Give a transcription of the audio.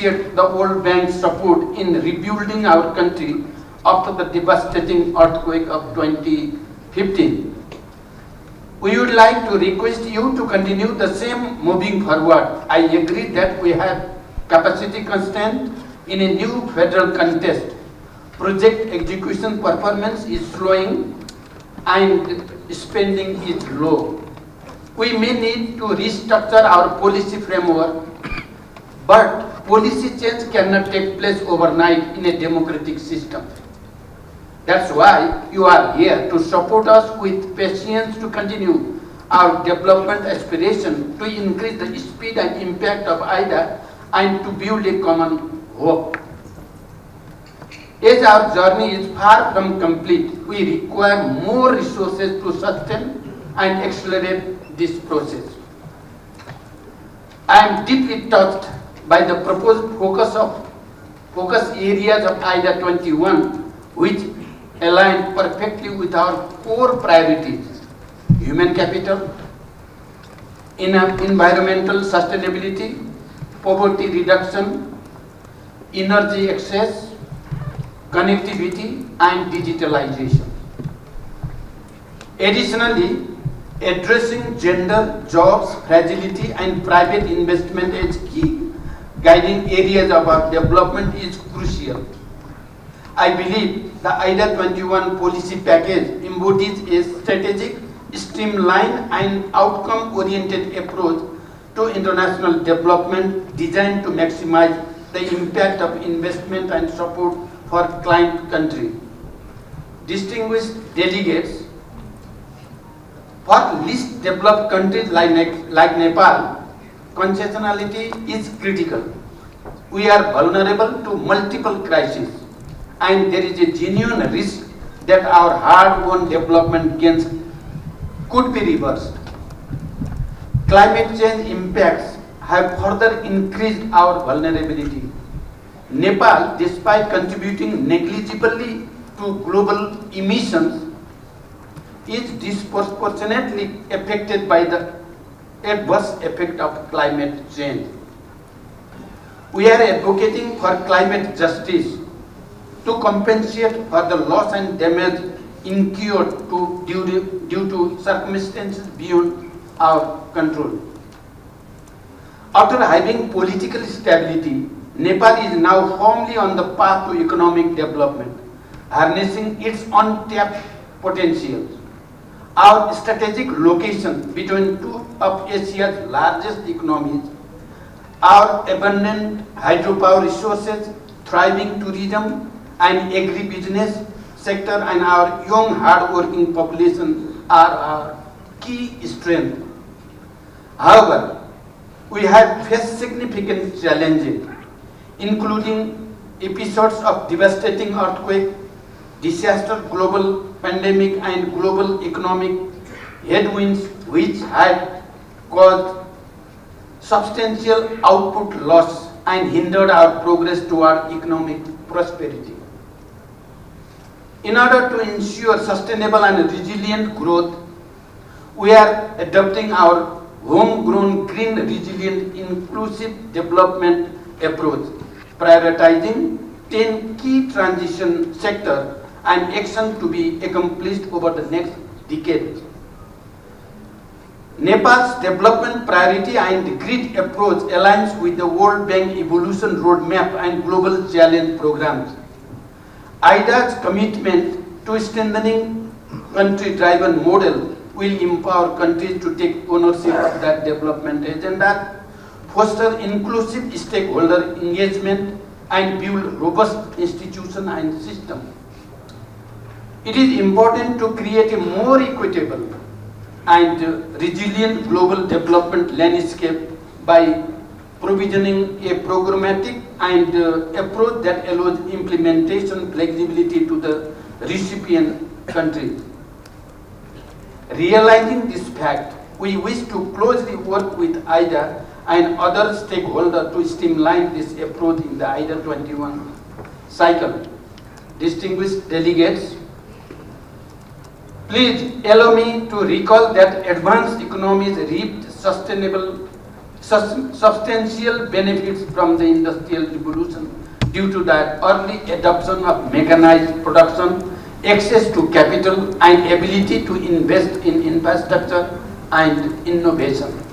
appreciate the World Bank's support in rebuilding our country after the devastating earthquake of 2015. We would like to request you to continue the same moving forward. I agree that we have capacity constraint in a new federal contest. Project execution performance is slowing and spending is low. We may need to restructure our policy framework, but policy change cannot take place overnight in a democratic system. That's why you are here to support us with patience to continue our development aspiration, to increase the speed and impact of IDA, and to build a common hope. As our journey is far from complete, we require more resources to sustain and accelerate this process. I am deeply touched by the proposed focus areas of IDA 21, which align perfectly with our core priorities: human capital, environmental sustainability, poverty reduction, energy access, connectivity, and digitalization. Additionally, addressing gender, jobs, fragility, and private investment as key guiding areas of our development is crucial. I believe the IDA 21 policy package embodies a strategic, streamlined, and outcome-oriented approach to international development designed to maximize the impact of investment and support for client country. Distinguished delegates, for least developed countries like Nepal, concessionality is critical. We are vulnerable to multiple crises, and there is a genuine risk that our hard-won development gains could be reversed. Climate change impacts have further increased our vulnerability. Nepal, despite contributing negligibly to global emissions, is disproportionately affected by the adverse effect of climate change. We are advocating for climate justice to compensate for the loss and damage incurred due to circumstances beyond our control. After having political stability, Nepal is now firmly on the path to economic development, harnessing its untapped potentials. Our strategic location between two of Asia's largest economies, our abundant hydropower resources, thriving tourism and agribusiness sector, and our young hard-working population are our key strengths. However, we have faced significant challenges, including episodes of devastating earthquake, disaster, global pandemic, and global economic headwinds, which had caused substantial output loss and hindered our progress toward economic prosperity. In order to ensure sustainable and resilient growth, we are adopting our homegrown green, resilient, inclusive development approach, prioritizing 10 key transition sectors and action to be accomplished over the next decade. Nepal's development priority and grid approach aligns with the World Bank Evolution Roadmap and Global Challenge programs. IDA's commitment to strengthening country-driven model will empower countries to take ownership of that development agenda, foster inclusive stakeholder engagement, and build robust institutions and systems. It is important to create a more equitable and resilient global development landscape by provisioning a programmatic and approach that allows implementation flexibility to the recipient countries. Realizing this fact, we wish to closely work with IDA and other stakeholders to streamline this approach in the IDA 21 cycle. Distinguished delegates, please allow me to recall that advanced economies reaped substantial benefits from the industrial revolution due to the early adoption of mechanized production, access to capital, and ability to invest in infrastructure and innovation.